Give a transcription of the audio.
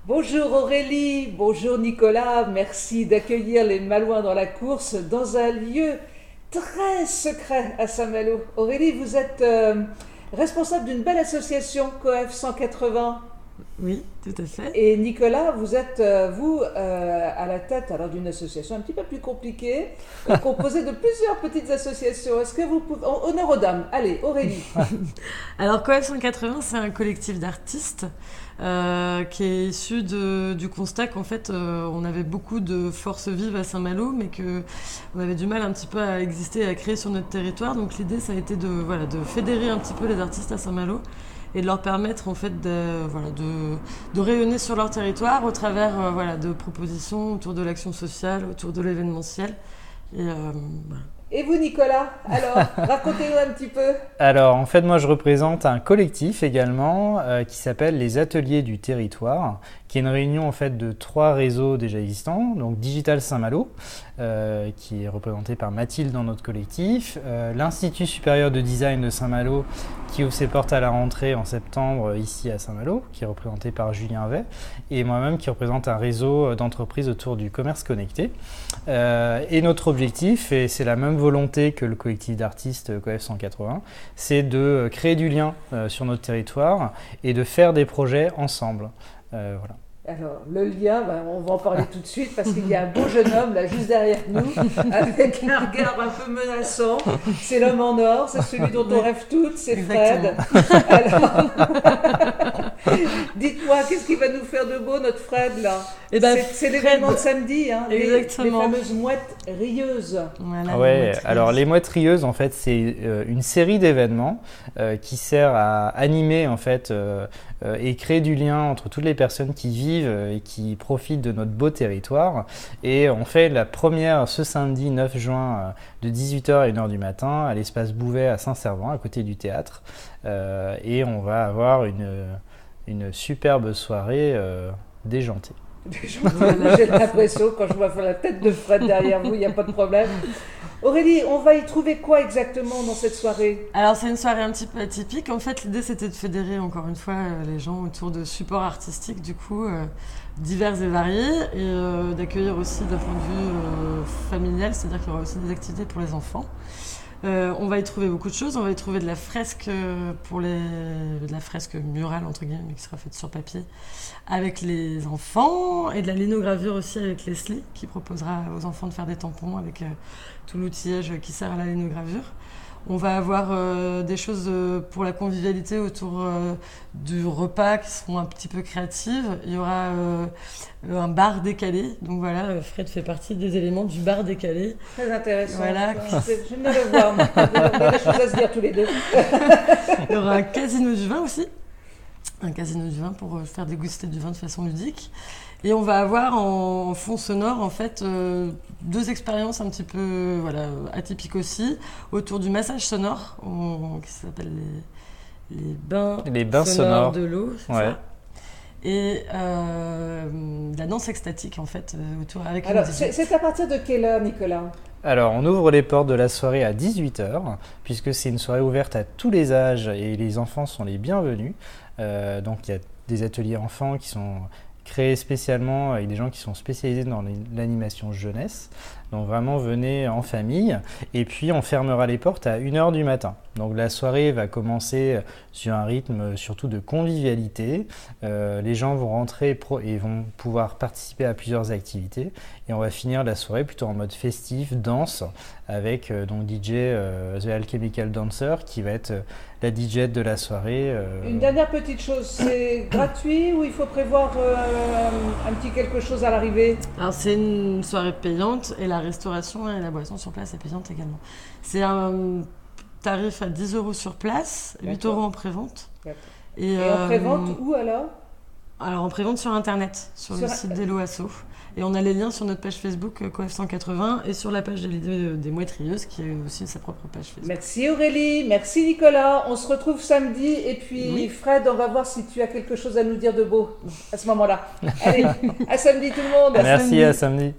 Bonjour Aurélie, bonjour Nicolas, merci d'accueillir les Malouins dans la course dans un lieu très secret à Saint-Malo. Aurélie, vous êtes responsable d'une belle association COEF 180 Oui, tout à fait. et Nicolas, vous êtes à la tête alors d'une association un petit peu plus compliquée, composée de plusieurs petites associations. Est-ce que vous pouvez... Honneur aux dames, allez Aurélie. Alors, COEF 180, c'est un collectif d'artistes qui est issu du constat qu'en fait, on avait beaucoup de forces vives à Saint-Malo, mais qu'on avait du mal un petit peu à exister et à créer sur notre territoire. Donc, l'idée, ça a été de fédérer un petit peu les artistes à Saint-Malo et de leur permettre en fait de rayonner sur leur territoire au travers de propositions autour de l'action sociale, autour de l'événementiel. Et, voilà. Et vous Nicolas, alors racontez-nous un petit peu. Alors, en fait, moi, je représente un collectif également qui s'appelle les Ateliers du Territoire, qui est une réunion en fait de 3 réseaux déjà existants. Donc, Digital Saint-Malo, qui est représenté par Mathilde dans notre collectif, l'Institut supérieur de design de Saint-Malo, qui ouvre ses portes à la rentrée en septembre ici à Saint-Malo, qui est représenté par Julien Vey, et moi-même qui représente un réseau d'entreprises autour du commerce connecté. Et notre objectif, et c'est la même volonté que le collectif d'artistes COEF 180, c'est de créer du lien sur notre territoire et de faire des projets ensemble. Voilà. Alors, le lien, on va en parler tout de suite parce qu'il y a un beau jeune homme là juste derrière nous avec un regard un peu menaçant. C'est l'homme en or, c'est celui dont on rêve toutes, c'est Fred. Alors, dites-moi, qu'est-ce qui va nous faire de beau notre Fred là? C'est l'événement de samedi, hein, les fameuses mouettes rieuses. Voilà, ouais, alors les mouettes rieuses, en fait, c'est une série d'événements qui sert à animer en fait et créer du lien entre toutes les personnes qui vivent et qui profitent de notre beau territoire. Et on fait la première ce samedi 9 juin de 18h à 1h du matin à l'espace Bouvet à Saint-Servant, à côté du théâtre. Et on va avoir une superbe soirée déjantée. J'ai l'impression, quand je vois la tête de Fred derrière vous, il n'y a pas de problème. Aurélie, on va y trouver quoi exactement dans cette soirée? Alors, c'est une soirée un petit peu atypique. En fait, l'idée, c'était de fédérer, encore une fois, les gens autour de supports artistiques, du coup, divers et variés, et d'accueillir aussi d'un point de vue familial, c'est-à-dire qu'il y aura aussi des activités pour les enfants. On va y trouver beaucoup de choses. On va y trouver de la fresque de la fresque murale entre guillemets, mais qui sera faite sur papier avec les enfants, et de la linogravure aussi avec Leslie, qui proposera aux enfants de faire des tampons avec tout l'outillage qui sert à la linogravure. On va avoir des choses pour la convivialité autour du repas qui seront un petit peu créatives. Il y aura un bar décalé. Donc voilà, Fred fait partie des éléments du bar décalé. Très intéressant. Voilà. Je viens de le voir. On a des choses à se dire tous les deux. Il y aura un casino du vin aussi. Un casino du vin pour faire déguster du vin de façon ludique. Et on va avoir en fond sonore en fait 2 expériences un petit peu atypiques aussi autour du massage sonore qui s'appelle les bains sonores de l'eau, c'est ça. Et la danse extatique en fait autour avec. Alors c'est à partir de quelle heure, Nicolas? Alors, on ouvre les portes de la soirée à 18h, puisque c'est une soirée ouverte à tous les âges et les enfants sont les bienvenus. Donc, il y a des ateliers enfants qui sont créés spécialement avec des gens qui sont spécialisés dans l'animation jeunesse. Donc vraiment, venez en famille. Et puis, on fermera les portes à 1h du matin. Donc la soirée va commencer sur un rythme surtout de convivialité. Les gens vont rentrer et vont pouvoir participer à plusieurs activités. Et on va finir la soirée plutôt en mode festif, danse, avec donc DJ The Alchemical Dancer, qui va être la DJ de la soirée. Une dernière petite chose, c'est gratuit ou il faut prévoir un petit quelque chose à l'arrivée? Alors c'est une soirée payante et la restauration et la boisson sur place est payante également. C'est un tarif à 10 € sur place, 8 € en prévente. Et en prévente où alors? Alors en prévente sur internet, sur le site d'Hello Asso. Et on a les liens sur notre page Facebook COEF 180 et sur la page des Mouettes Rieuses qui est aussi sa propre page Facebook. Merci Aurélie, merci Nicolas. On se retrouve samedi et puis oui. Fred, on va voir si tu as quelque chose à nous dire de beau à ce moment-là. Allez, à samedi tout le monde. Merci, à samedi.